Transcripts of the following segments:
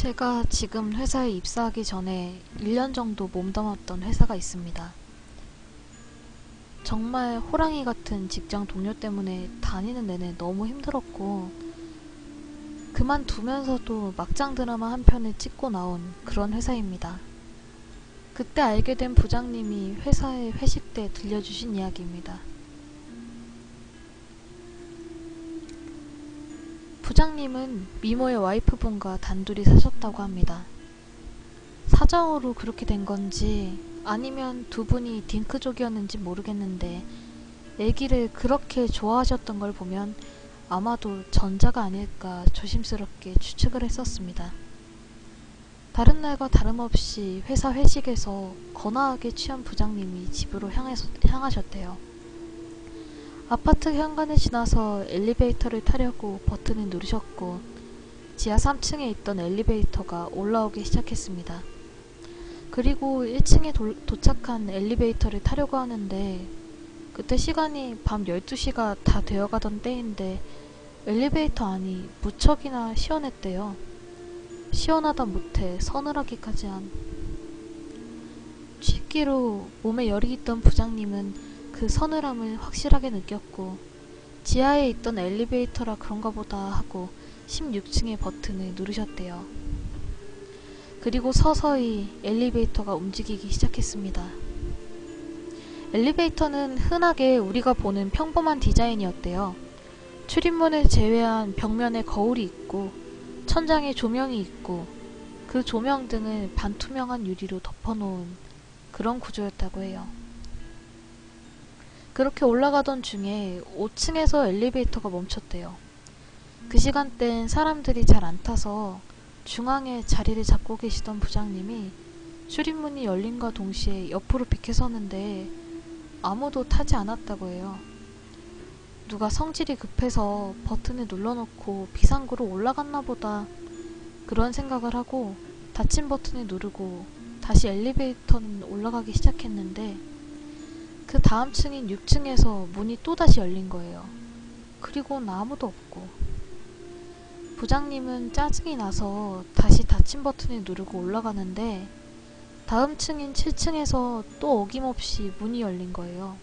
제가 지금 회사에 입사하기 전에 1년 정도 몸담았던 회사가 있습니다. 정말 호랑이 같은 직장 동료 때문에 다니는 내내 너무 힘들었고, 그만두면서도 막장 드라마 한 편을 찍고 나온 그런 회사입니다. 그때 알게 된 부장님이 회사의 회식 때 들려주신 이야기입니다. 부장님은 미모의 와이프분과 단둘이 사셨다고 합니다. 사정으로 그렇게 된 건지 아니면 두 분이 딩크족이었는지 모르겠는데 애기를 그렇게 좋아하셨던 걸 보면 아마도 전자가 아닐까 조심스럽게 추측을 했었습니다. 다른 날과 다름없이 회사 회식에서 거나하게 취한 부장님이 집으로 향하셨대요. 아파트 현관을 지나서 엘리베이터를 타려고 버튼을 누르셨고 지하 3층에 있던 엘리베이터가 올라오기 시작했습니다. 그리고 1층에 도착한 엘리베이터를 타려고 하는데 그때 시간이 밤 12시가 다 되어가던 때인데 엘리베이터 안이 무척이나 시원했대요. 시원하다 못해 서늘하기까지 한. 취기로 몸에 열이 있던 부장님은 그 서늘함을 확실하게 느꼈고 지하에 있던 엘리베이터라 그런가 보다 하고 16층의 버튼을 누르셨대요. 그리고 서서히 엘리베이터가 움직이기 시작했습니다. 엘리베이터는 흔하게 우리가 보는 평범한 디자인이었대요. 출입문을 제외한 벽면에 거울이 있고 천장에 조명이 있고 그 조명 등을 반투명한 유리로 덮어놓은 그런 구조였다고 해요. 그렇게 올라가던 중에 5층에서 엘리베이터가 멈췄대요. 그 시간대엔 사람들이 잘 안 타서 중앙에 자리를 잡고 계시던 부장님이 출입문이 열린과 동시에 옆으로 비켜섰는데 아무도 타지 않았다고 해요. 누가 성질이 급해서 버튼을 눌러놓고 비상구로 올라갔나 보다 그런 생각을 하고 닫힌 버튼을 누르고 다시 엘리베이터는 올라가기 시작했는데 그 다음 층인 6층에서 문이 또다시 열린 거예요. 그리고는 아무도 없고. 부장님은 짜증이 나서 다시 닫힌 버튼을 누르고 올라가는데 다음 층인 7층에서 또 어김없이 문이 열린 거예요.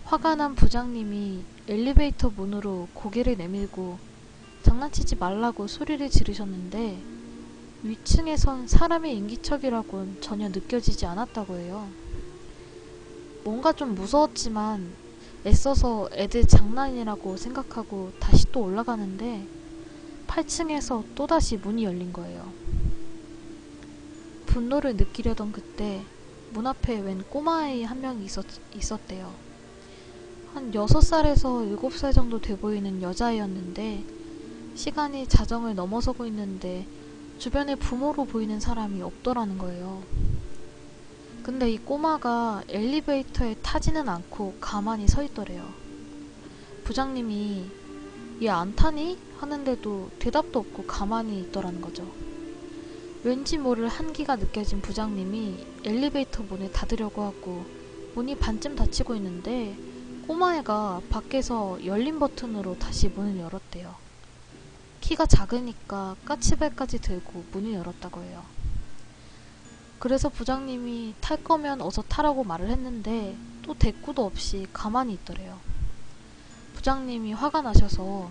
화가 난 부장님이 엘리베이터 문으로 고개를 내밀고 장난치지 말라고 소리를 지르셨는데 위층에선 사람의 인기척이라곤 전혀 느껴지지 않았다고 해요. 뭔가 좀 무서웠지만 애써서 애들 장난이라고 생각하고 다시 또 올라가는데 8층에서 또다시 문이 열린 거예요. 분노를 느끼려던 그때 문 앞에 웬 꼬마아이 한 명이 있었대요. 한 6살에서 7살 정도 돼 보이는 여자애였는데 시간이 자정을 넘어서고 있는데 주변에 부모로 보이는 사람이 없더라는 거예요. 근데 이 꼬마가 엘리베이터에 타지는 않고 가만히 서 있더래요. 부장님이 얘 안 타니? 하는데도 대답도 없고 가만히 있더라는 거죠. 왠지 모를 한기가 느껴진 부장님이 엘리베이터 문을 닫으려고 하고 문이 반쯤 닫히고 있는데 꼬마애가 밖에서 열린 버튼으로 다시 문을 열었대요. 키가 작으니까 까치발까지 들고 문을 열었다고 해요. 그래서 부장님이 탈 거면 어서 타라고 말을 했는데 또 대꾸도 없이 가만히 있더래요. 부장님이 화가 나셔서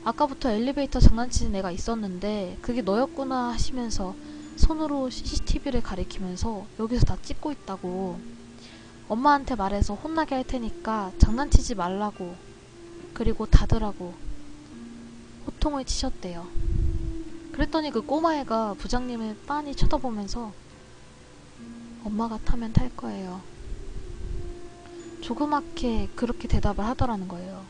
아까부터 엘리베이터 장난치는 애가 있었는데 그게 너였구나 하시면서 손으로 CCTV를 가리키면서 여기서 다 찍고 있다고 엄마한테 말해서 혼나게 할 테니까 장난치지 말라고 그리고 닫으라고 호통을 치셨대요. 그랬더니 그 꼬마애가 부장님을 빤히 쳐다보면서 엄마가 타면 탈 거예요. 조그맣게 그렇게 대답을 하더라는 거예요.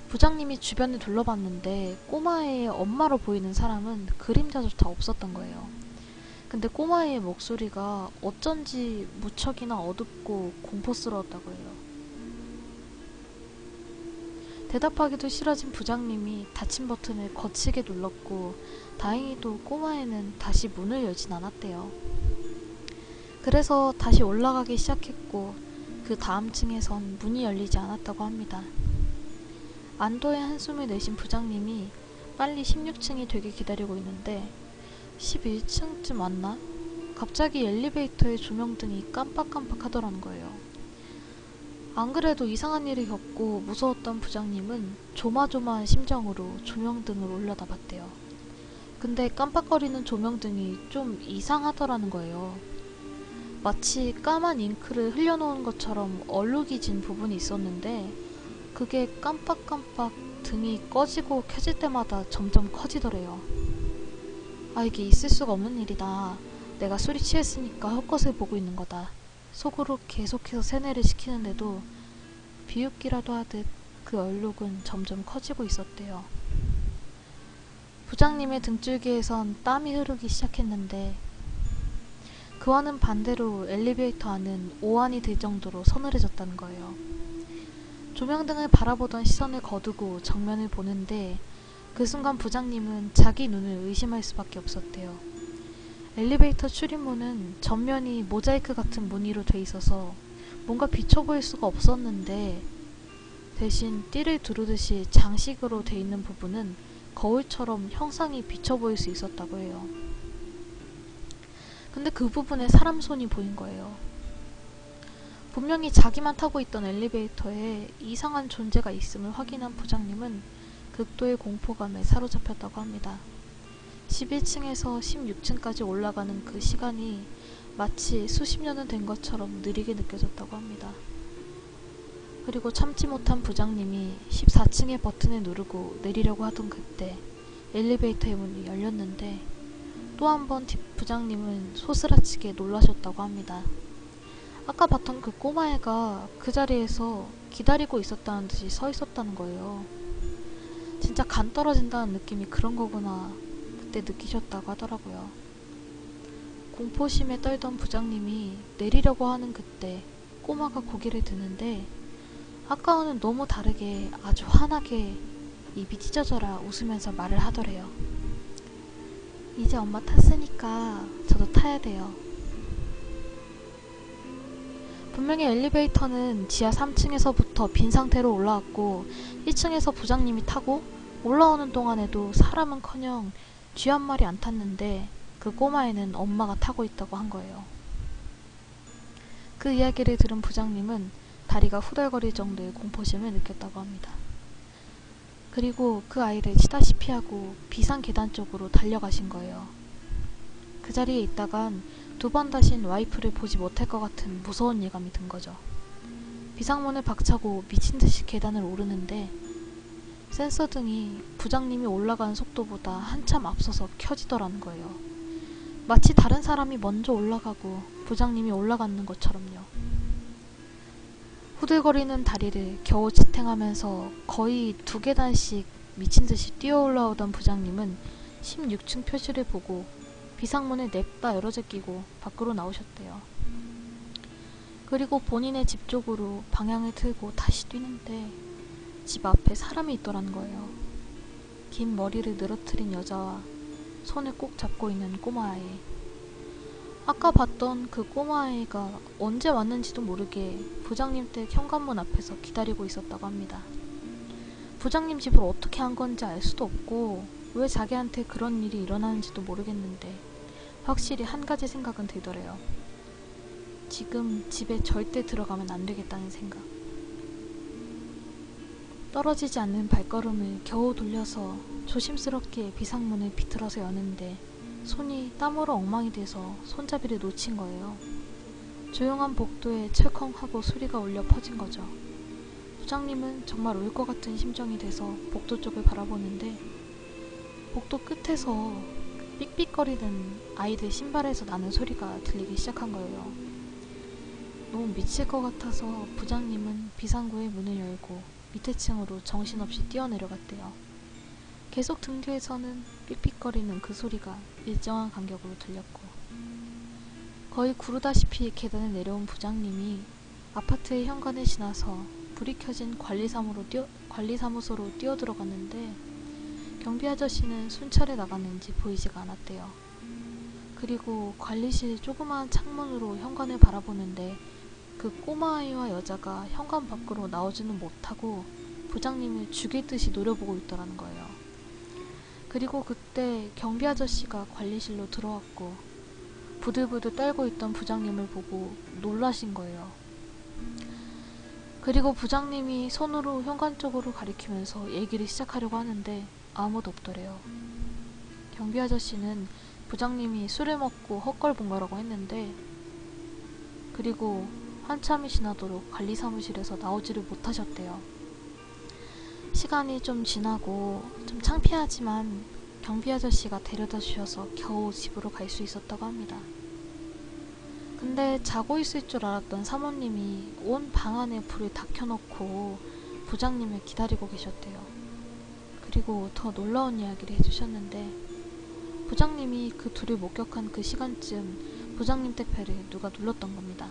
부장님이 주변을 둘러봤는데 꼬마애의 엄마로 보이는 사람은 그림자조차 없었던 거예요. 근데 꼬마애의 목소리가 어쩐지 무척이나 어둡고 공포스러웠다고 해요. 대답하기도 싫어진 부장님이 닫힌 버튼을 거치게 눌렀고 다행히도 꼬마애는 다시 문을 열진 않았대요. 그래서 다시 올라가기 시작했고 그 다음 층에선 문이 열리지 않았다고 합니다. 안도의 한숨을 내신 부장님이 빨리 16층이 되게 기다리고 있는데 11층쯤 왔나? 갑자기 엘리베이터의 조명등이 깜빡깜빡 하더라는 거예요. 안 그래도 이상한 일을 겪고 무서웠던 부장님은 조마조마한 심정으로 조명등을 올려다봤대요. 근데 깜빡거리는 조명등이 좀 이상하더라는 거예요. 마치 까만 잉크를 흘려놓은 것처럼 얼룩이진 부분이 있었는데 그게 깜빡깜빡 등이 꺼지고 켜질 때마다 점점 커지더래요. 아, 이게 있을 수가 없는 일이다. 내가 술이 취했으니까 헛것을 보고 있는 거다. 속으로 계속해서 세뇌를 시키는데도 비웃기라도 하듯 그 얼룩은 점점 커지고 있었대요. 부장님의 등줄기에선 땀이 흐르기 시작했는데 그와는 반대로 엘리베이터 안은 오한이 들 정도로 서늘해졌다는 거예요. 조명등을 바라보던 시선을 거두고 정면을 보는데 그 순간 부장님은 자기 눈을 의심할 수밖에 없었대요. 엘리베이터 출입문은 전면이 모자이크 같은 무늬로 돼 있어서 뭔가 비쳐 보일 수가 없었는데 대신 띠를 두르듯이 장식으로 돼 있는 부분은 거울처럼 형상이 비쳐 보일 수 있었다고 해요. 근데 그 부분에 사람 손이 보인 거예요. 분명히 자기만 타고 있던 엘리베이터에 이상한 존재가 있음을 확인한 부장님은 극도의 공포감에 사로잡혔다고 합니다. 11층에서 16층까지 올라가는 그 시간이 마치 수십 년은 된 것처럼 느리게 느껴졌다고 합니다. 그리고 참지 못한 부장님이 14층의 버튼을 누르고 내리려고 하던 그때 엘리베이터의 문이 열렸는데 또 한 번 부장님은 소스라치게 놀라셨다고 합니다. 아까 봤던 그 꼬마애가 그 자리에서 기다리고 있었다는 듯이 서 있었다는 거예요. 진짜 간 떨어진다는 느낌이 그런 거구나 그때 느끼셨다고 하더라고요. 공포심에 떨던 부장님이 내리려고 하는 그때 꼬마가 고개를 드는데 아까와는 너무 다르게 아주 환하게 입이 찢어져라 웃으면서 말을 하더래요. 이제 엄마 탔으니까 저도 타야 돼요. 분명히 엘리베이터는 지하 3층에서부터 빈 상태로 올라왔고 1층에서 부장님이 타고 올라오는 동안에도 사람은커녕 쥐 한 마리 안 탔는데 그 꼬마애는 엄마가 타고 있다고 한 거예요. 그 이야기를 들은 부장님은 다리가 후덜거릴 정도의 공포심을 느꼈다고 합니다. 그리고 그 아이를 치다시피 하고 비상 계단 쪽으로 달려가신 거예요. 그 자리에 있다간 두 번 다신 와이프를 보지 못할 것 같은 무서운 예감이 든 거죠. 비상문을 박차고 미친듯이 계단을 오르는데 센서등이 부장님이 올라가는 속도보다 한참 앞서서 켜지더라는 거예요. 마치 다른 사람이 먼저 올라가고 부장님이 올라가는 것처럼요. 후들거리는 다리를 겨우 지탱하면서 거의 2계단씩 미친듯이 뛰어 올라오던 부장님은 16층 표시를 보고 비상문을 냅다 열어제끼고 밖으로 나오셨대요. 그리고 본인의 집 쪽으로 방향을 틀고 다시 뛰는데 집 앞에 사람이 있더라는 거예요. 긴 머리를 늘어뜨린 여자와 손을 꼭 잡고 있는 꼬마아이. 아까 봤던 그 꼬마아이가 언제 왔는지도 모르게 부장님 댁 현관문 앞에서 기다리고 있었다고 합니다. 부장님 집을 어떻게 한 건지 알 수도 없고 왜 자기한테 그런 일이 일어나는지도 모르겠는데 확실히 한 가지 생각은 들더래요. 지금 집에 절대 들어가면 안 되겠다는 생각. 떨어지지 않는 발걸음을 겨우 돌려서 조심스럽게 비상문을 비틀어서 여는데 손이 땀으로 엉망이 돼서 손잡이를 놓친 거예요. 조용한 복도에 철컹하고 소리가 울려 퍼진 거죠. 부장님은 정말 울 것 같은 심정이 돼서 복도 쪽을 바라보는데 복도 끝에서 삑삑거리는 아이들 신발에서 나는 소리가 들리기 시작한 거예요. 너무 미칠 것 같아서 부장님은 비상구의 문을 열고 밑에 층으로 정신없이 뛰어내려갔대요. 계속 등 뒤에서는 삑삑거리는 그 소리가 일정한 간격으로 들렸고 거의 구르다시피 계단을 내려온 부장님이 아파트의 현관을 지나서 불이 켜진 관리사무소로 뛰어들어갔는데 경비 아저씨는 순찰에 나갔는지 보이지가 않았대요. 그리고 관리실 조그마한 창문으로 현관을 바라보는데 그 꼬마아이와 여자가 현관 밖으로 나오지는 못하고 부장님을 죽일 듯이 노려보고 있더라는 거예요. 그리고 그때 경비 아저씨가 관리실로 들어왔고 부들부들 떨고 있던 부장님을 보고 놀라신 거예요. 그리고 부장님이 손으로 현관 쪽으로 가리키면서 얘기를 시작하려고 하는데 아무도 없더래요. 경비 아저씨는 부장님이 술을 먹고 헛걸 본 거라고 했는데, 그리고 한참이 지나도록 관리 사무실에서 나오지를 못하셨대요. 시간이 좀 지나고 좀 창피하지만 경비 아저씨가 데려다 주셔서 겨우 집으로 갈 수 있었다고 합니다. 근데 자고 있을 줄 알았던 사모님이 온 방 안에 불을 다 켜놓고 부장님을 기다리고 계셨대요. 그리고 더 놀라운 이야기를 해주셨는데, 부장님이 그 둘을 목격한 그 시간쯤 부장님 택배를 누가 눌렀던 겁니다.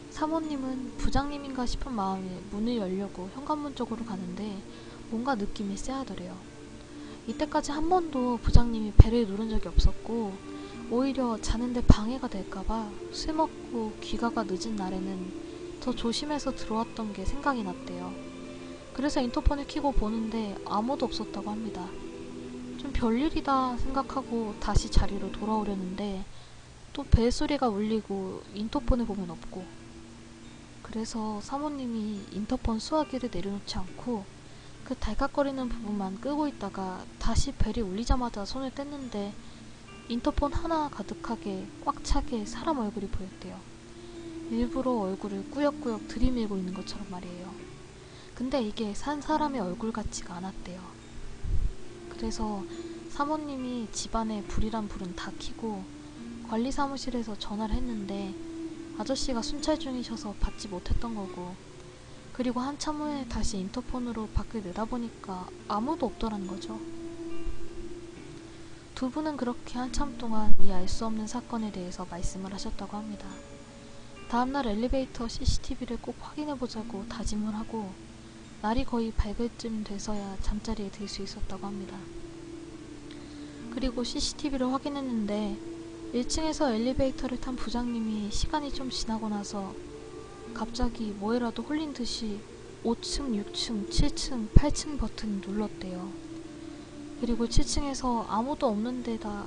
사모님은 부장님인가 싶은 마음에 문을 열려고 현관문 쪽으로 가는데 뭔가 느낌이 쎄하더래요. 이때까지 한 번도 부장님이 벨을 누른 적이 없었고, 오히려 자는데 방해가 될까봐 술 먹고 귀가가 늦은 날에는 더 조심해서 들어왔던 게 생각이 났대요. 그래서 인터폰을 켜고 보는데 아무도 없었다고 합니다. 좀 별일이다 생각하고 다시 자리로 돌아오려는데 또 벨소리가 울리고 인터폰을 보면 없고, 그래서 사모님이 인터폰 수화기를 내려놓지 않고 그 달칵거리는 부분만 끄고 있다가 다시 벨이 울리자마자 손을 뗐는데 인터폰 하나 가득하게 꽉 차게 사람 얼굴이 보였대요. 일부러 얼굴을 꾸역꾸역 들이밀고 있는 것처럼 말이에요. 근데 이게 산 사람의 얼굴 같지가 않았대요. 그래서 사모님이 집안에 불이란 불은 다 켜고 관리 사무실에서 전화를 했는데 아저씨가 순찰 중이셔서 받지 못했던 거고, 그리고 한참 후에 다시 인터폰으로 밖을 내다보니까 아무도 없더라는 거죠. 두 분은 그렇게 한참 동안 이 알 수 없는 사건에 대해서 말씀을 하셨다고 합니다. 다음날 엘리베이터 CCTV를 꼭 확인해보자고 다짐을 하고 날이 거의 밝을 쯤 돼서야 잠자리에 들 수 있었다고 합니다. 그리고 CCTV를 확인했는데 1층에서 엘리베이터를 탄 부장님이 시간이 좀 지나고 나서 갑자기 뭐에라도 홀린 듯이 5층, 6층, 7층, 8층 버튼을 눌렀대요. 그리고 7층에서 아무도 없는 데다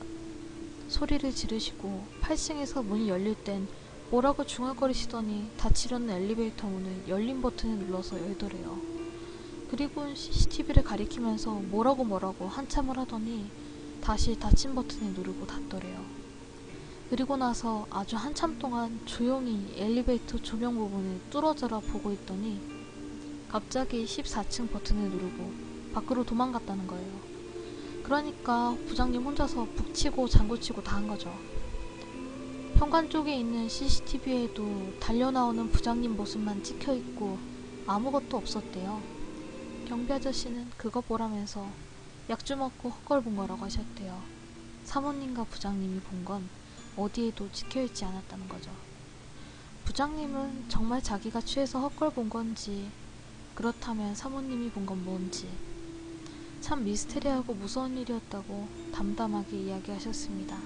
소리를 지르시고 8층에서 문이 열릴 땐 뭐라고 중얼거리시더니 닫히려는 엘리베이터 문을 열린 버튼을 눌러서 열더래요. 그리고 CCTV를 가리키면서 뭐라고 한참을 하더니 다시 닫힌 버튼을 누르고 닫더래요. 그리고 나서 아주 한참 동안 조용히 엘리베이터 조명 부분을 뚫어져라 보고 있더니 갑자기 14층 버튼을 누르고 밖으로 도망갔다는 거예요. 그러니까 부장님 혼자서 북치고 장구치고 다 한 거죠. 현관 쪽에 있는 CCTV에도 달려나오는 부장님 모습만 찍혀있고 아무것도 없었대요. 경비 아저씨는 그거 보라면서 약주 먹고 헛걸 본 거라고 하셨대요. 사모님과 부장님이 본 건 어디에도 찍혀있지 않았다는 거죠. 부장님은 정말 자기가 취해서 헛걸 본 건지, 그렇다면 사모님이 본 건 뭔지 참 미스테리하고 무서운 일이었다고 담담하게 이야기하셨습니다.